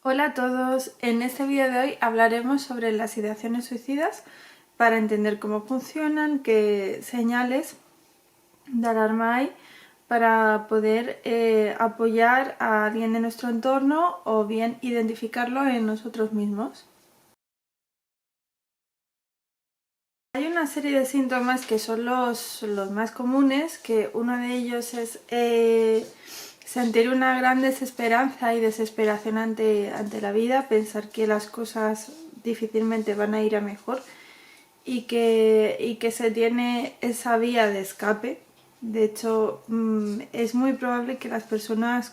Hola a todos, en este vídeo de hoy hablaremos sobre las ideaciones suicidas para entender cómo funcionan, qué señales de alarma hay para poder apoyar a alguien de nuestro entorno o bien identificarlo en nosotros mismos. Hay una serie de síntomas que son los más comunes, que uno de ellos es sentir una gran desesperanza y desesperación ante la vida, pensar que las cosas difícilmente van a ir a mejor y que se tiene esa vía de escape. De hecho, es muy probable que las personas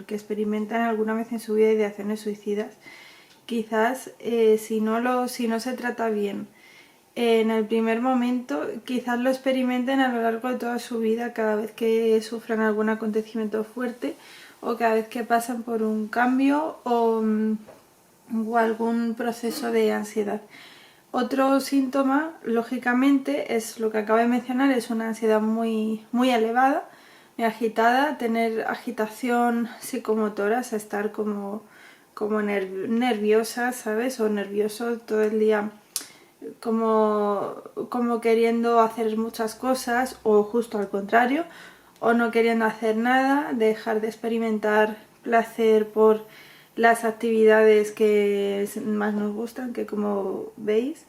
que experimentan alguna vez en su vida ideaciones suicidas, quizás si no se trata bien en el primer momento, quizás lo experimenten a lo largo de toda su vida, cada vez que sufran algún acontecimiento fuerte o cada vez que pasan por un cambio o algún proceso de ansiedad. Otro síntoma, lógicamente, es lo que acabo de mencionar, es una ansiedad muy elevada, muy agitada, tener agitación psicomotora, o sea, estar como nerviosa, ¿sabes? O nervioso todo el día, como queriendo hacer muchas cosas o justo al contrario, o no queriendo hacer nada, dejar de experimentar placer por las actividades que más nos gustan, que como veis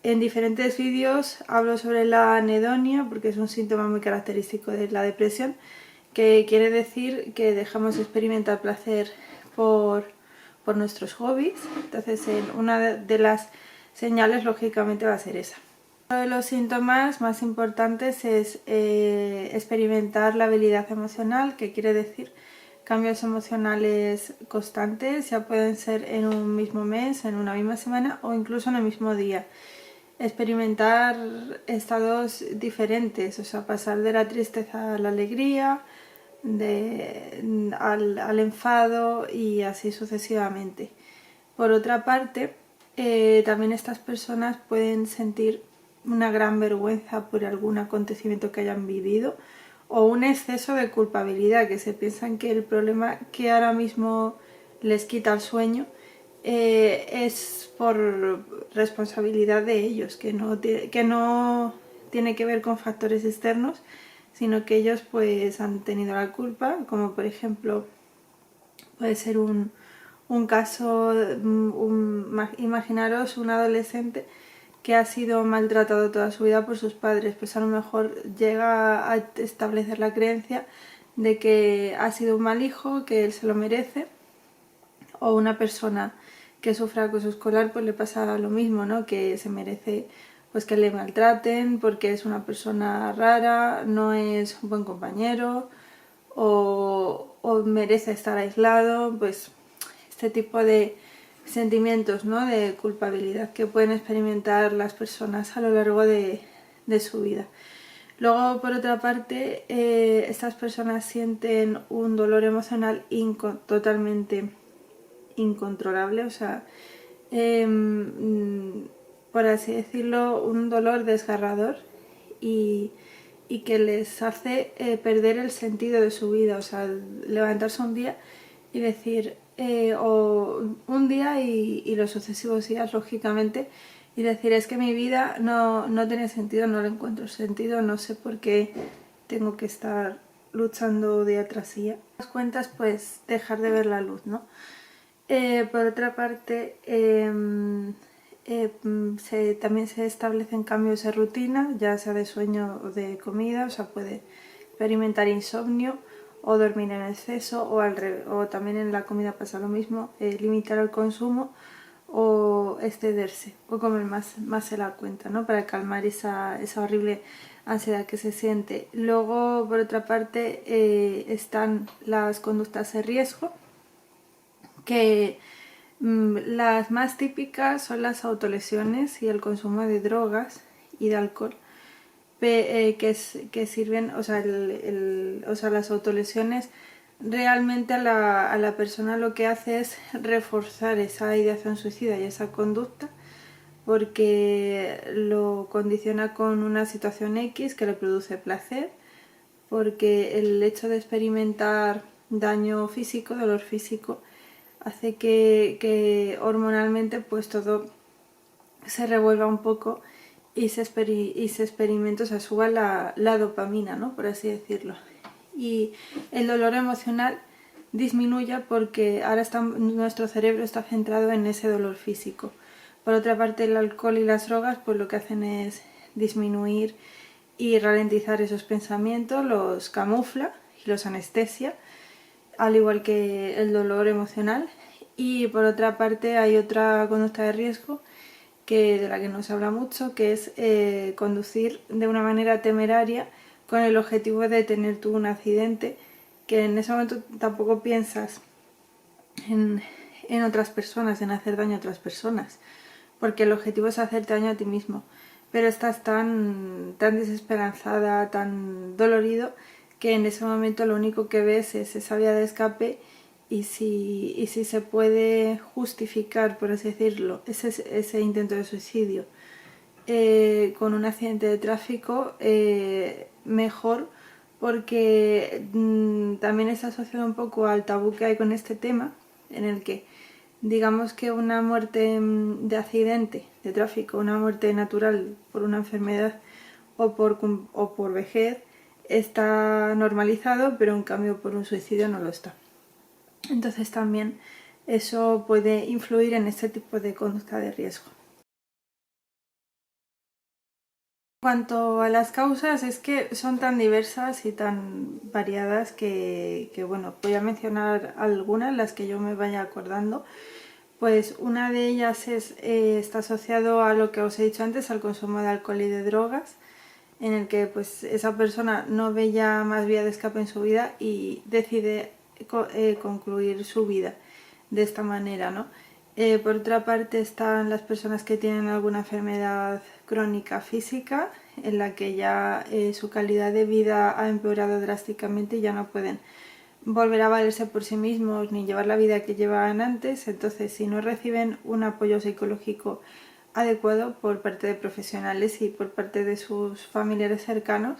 en diferentes vídeos hablo sobre la anedonia porque es un síntoma muy característico de la depresión, que quiere decir que dejamos de experimentar placer por nuestros hobbies. Entonces una de las señales lógicamente va a ser esa. Uno de los síntomas más importantes es experimentar la habilidad emocional, que quiere decir cambios emocionales constantes, ya pueden ser en un mismo mes, en una misma semana o incluso en el mismo día. Experimentar estados diferentes, o sea, pasar de la tristeza a la alegría, al enfado y así sucesivamente. Por otra parte, también estas personas pueden sentir una gran vergüenza por algún acontecimiento que hayan vivido o un exceso de culpabilidad, que se piensan que el problema que ahora mismo les quita el sueño es por responsabilidad de ellos, que no tiene que ver con factores externos, sino que ellos pues han tenido la culpa, como por ejemplo puede ser un caso, imaginaros un adolescente que ha sido maltratado toda su vida por sus padres, pues a lo mejor llega a establecer la creencia de que ha sido un mal hijo, que él se lo merece, o una persona que sufra acoso escolar pues le pasa lo mismo, ¿no? Que se merece pues que le maltraten porque es una persona rara, no es un buen compañero o merece estar aislado, pues este tipo de sentimientos, ¿no? De culpabilidad que pueden experimentar las personas a lo largo de su vida. Luego, por otra parte, estas personas sienten un dolor emocional totalmente incontrolable, o sea, por así decirlo, un dolor desgarrador y, y que les hace perder el sentido de su vida, o sea, levantarse un día y decir, o un día y los sucesivos días, lógicamente, y decir, es que mi vida no tiene sentido, no le encuentro sentido, no sé por qué tengo que estar luchando día tras día. Las cuentas, pues dejar de ver la luz, ¿no? Por otra parte, también se establecen cambios de rutina, ya sea de sueño o de comida, o sea, puede experimentar insomnio o dormir en exceso o también en la comida pasa lo mismo, limitar el consumo o excederse o comer más se la cuenta, ¿no? Para calmar esa horrible ansiedad que se siente. Luego, por otra parte, están las conductas de riesgo, que las más típicas son las autolesiones y el consumo de drogas y de alcohol, que sirven, o sea, las autolesiones realmente a la persona lo que hace es reforzar esa ideación suicida y esa conducta, porque lo condiciona con una situación X que le produce placer, porque el hecho de experimentar daño físico, dolor físico, hace que hormonalmente pues todo se revuelva un poco y se experimente, o sea, suba la dopamina, ¿no? Por así decirlo. Y el dolor emocional disminuya porque ahora nuestro cerebro está centrado en ese dolor físico. Por otra parte, el alcohol y las drogas pues lo que hacen es disminuir y ralentizar esos pensamientos, los camufla y los anestesia, al igual que el dolor emocional. Y por otra parte hay otra conducta de riesgo de la que no se habla mucho, que es conducir de una manera temeraria con el objetivo de tener tú un accidente, que en ese momento tampoco piensas en otras personas, en hacer daño a otras personas, porque el objetivo es hacerte daño a ti mismo, pero estás tan desesperanzada, tan dolorido, que en ese momento lo único que ves es esa vía de escape. Y si se puede justificar, por así decirlo, ese intento de suicidio con un accidente de tráfico, mejor, porque también está asociado un poco al tabú que hay con este tema, en el que digamos que una muerte de accidente de tráfico, una muerte natural por una enfermedad o por vejez, está normalizado, pero en cambio por un suicidio no lo está. Entonces también eso puede influir en este tipo de conducta de riesgo. En cuanto a las causas, es que son tan diversas y tan variadas que bueno, voy a mencionar algunas, las que yo me vaya acordando. Pues una de ellas está asociado a lo que os he dicho antes, al consumo de alcohol y de drogas, en el que pues esa persona no ve ya más vía de escape en su vida y decide concluir su vida de esta manera, ¿no? Por otra parte están las personas que tienen alguna enfermedad crónica física, en la que ya su calidad de vida ha empeorado drásticamente y ya no pueden volver a valerse por sí mismos ni llevar la vida que llevaban antes. Entonces, si no reciben un apoyo psicológico adecuado por parte de profesionales y por parte de sus familiares cercanos,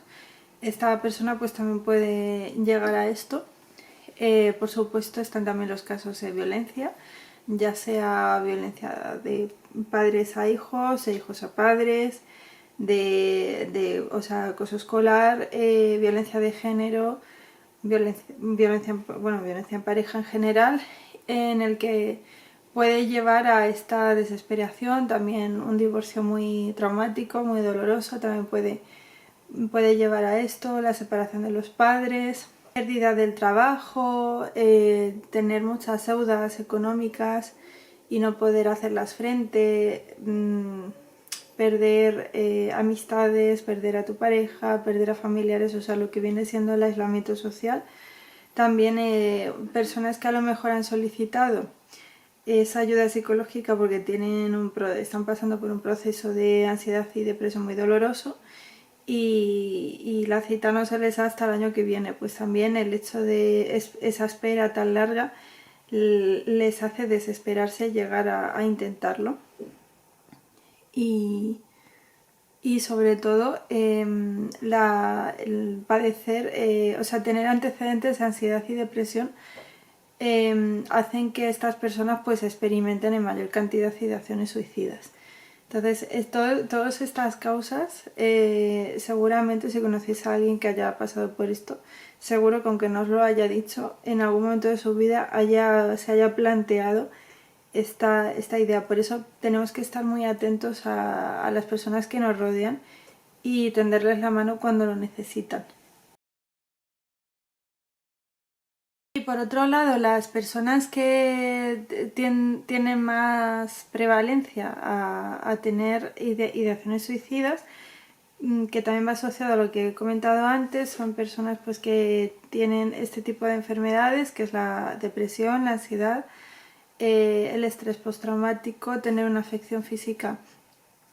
esta persona pues también puede llegar a esto. Por supuesto están también los casos de violencia, ya sea violencia de padres a hijos, de hijos a padres, o sea, acoso escolar, violencia de género, violencia en pareja en general, en el que puede llevar a esta desesperación. También un divorcio muy traumático, muy doloroso, también puede llevar a esto, la separación de los padres, pérdida del trabajo, tener muchas deudas económicas y no poder hacerlas frente, perder amistades, perder a tu pareja, perder a familiares, o sea, lo que viene siendo el aislamiento social. También personas que a lo mejor han solicitado esa ayuda psicológica porque están pasando por un proceso de ansiedad y depresión muy doloroso, y la cita no se les da hasta el año que viene. Pues también el hecho de esa espera tan larga les hace desesperarse llegar a intentarlo. Y sobre todo el padecer, o sea, tener antecedentes de ansiedad y depresión hacen que estas personas pues experimenten en mayor cantidad de acciones suicidas. Entonces, todas estas causas, seguramente si conocéis a alguien que haya pasado por esto, seguro que aunque no os lo haya dicho, en algún momento de su vida se haya planteado esta idea. Por eso tenemos que estar muy atentos a las personas que nos rodean y tenderles la mano cuando lo necesitan. Y por otro lado, las personas que tienen más prevalencia a tener ideaciones suicidas, que también va asociado a lo que he comentado antes, son personas pues que tienen este tipo de enfermedades, que es la depresión, la ansiedad, el estrés postraumático, tener una afección física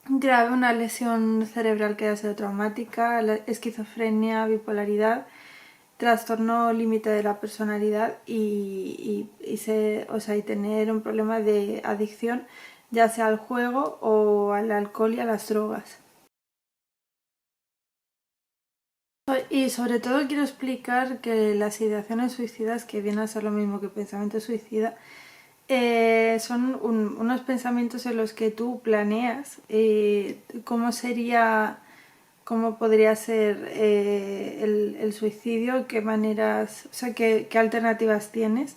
grave, una lesión cerebral que haya sido traumática, la esquizofrenia, bipolaridad, trastorno límite de la personalidad y tener un problema de adicción, ya sea al juego o al alcohol y a las drogas. Y sobre todo quiero explicar que las ideaciones suicidas, que vienen a ser lo mismo que pensamiento suicida, son unos pensamientos en los que tú planeas cómo sería, cómo podría ser el suicidio, qué maneras, o sea, qué alternativas tienes.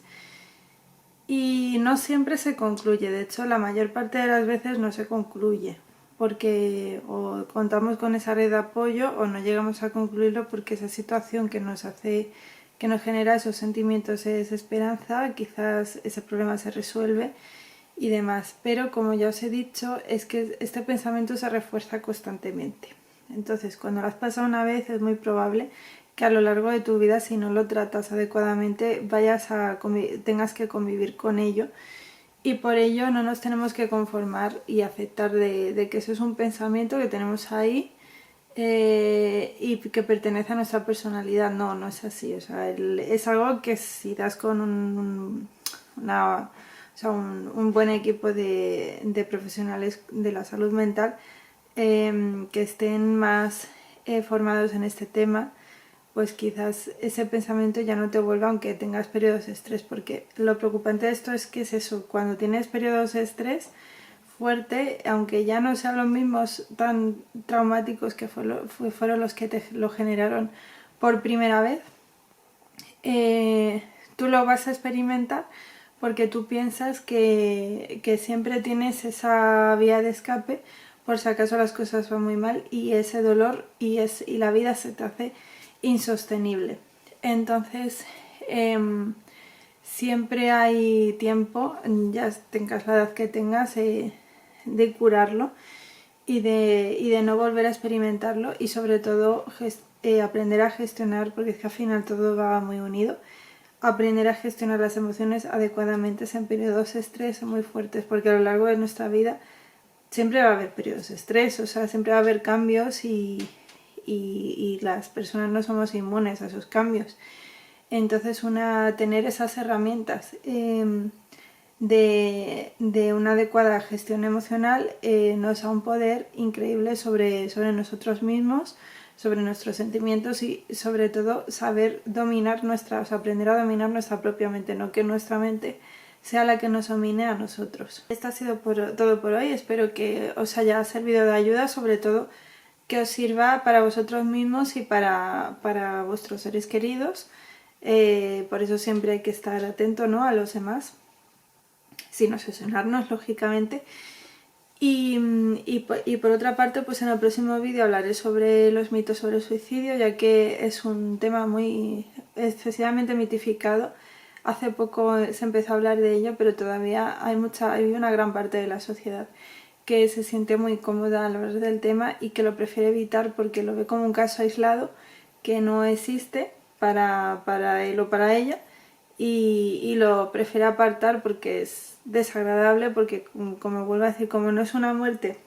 Y no siempre se concluye, de hecho la mayor parte de las veces no se concluye, porque o contamos con esa red de apoyo o no llegamos a concluirlo porque esa situación que nos hace, que nos genera esos sentimientos de desesperanza, quizás ese problema se resuelve y demás. Pero como ya os he dicho, es que este pensamiento se refuerza constantemente. Entonces, cuando lo has pasado una vez, es muy probable que a lo largo de tu vida, si no lo tratas adecuadamente, tengas que convivir con ello. Y por ello no nos tenemos que conformar y aceptar de que eso es un pensamiento que tenemos ahí y que pertenece a nuestra personalidad. No, no es así. O sea, es algo que si das con un buen equipo de profesionales de la salud mental que estén más formados en este tema, pues quizás ese pensamiento ya no te vuelva aunque tengas periodos de estrés, porque lo preocupante de esto es que es eso, cuando tienes periodos de estrés fuerte, aunque ya no sean los mismos tan traumáticos que fueron los que te lo generaron por primera vez, tú lo vas a experimentar porque tú piensas que siempre tienes esa vía de escape por si acaso las cosas van muy mal y ese dolor y la vida se te hace insostenible. Entonces, siempre hay tiempo, ya tengas la edad que tengas, de curarlo y de no volver a experimentarlo y sobre todo aprender a gestionar, porque es que al final todo va muy unido, aprender a gestionar las emociones adecuadamente en periodos de estrés muy fuertes, porque a lo largo de nuestra vida siempre va a haber periodos de estrés, o sea, siempre va a haber cambios y las personas no somos inmunes a esos cambios. Entonces, tener esas herramientas de una adecuada gestión emocional nos da un poder increíble sobre nosotros mismos, sobre nuestros sentimientos y sobre todo saber dominar aprender a dominar nuestra propia mente, no que nuestra mente sea la que nos domine a nosotros. Esto ha sido todo por hoy, espero que os haya servido de ayuda, sobre todo que os sirva para vosotros mismos y para vuestros seres queridos. Por eso siempre hay que estar atento, ¿no?, a los demás, sin obsesionarnos, lógicamente. Y por otra parte, pues en el próximo vídeo hablaré sobre los mitos sobre el suicidio, ya que es un tema muy excesivamente mitificado. Hace poco se empezó a hablar de ello, pero todavía hay una gran parte de la sociedad que se siente muy cómoda al hablar del tema y que lo prefiere evitar porque lo ve como un caso aislado que no existe para él o para ella y lo prefiere apartar porque es desagradable, porque como vuelvo a decir, como no es una muerte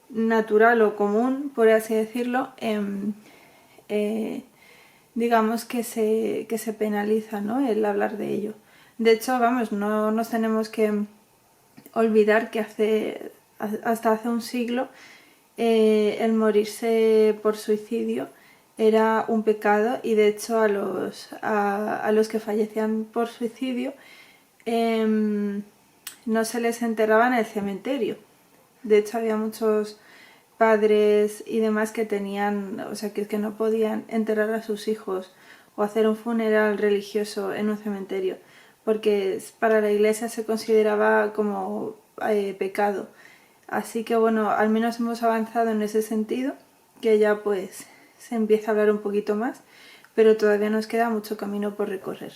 natural o común, por así decirlo, digamos que se penaliza, ¿no?, el hablar de ello. De hecho, vamos, no nos tenemos que olvidar que hasta hace un siglo el morirse por suicidio era un pecado y de hecho a los que fallecían por suicidio no se les enterraba en el cementerio. De hecho había muchos padres y demás que tenían, o sea, que no podían enterrar a sus hijos o hacer un funeral religioso en un cementerio, porque para la iglesia se consideraba como pecado. Así que bueno, al menos hemos avanzado en ese sentido, que ya pues se empieza a hablar un poquito más, pero todavía nos queda mucho camino por recorrer.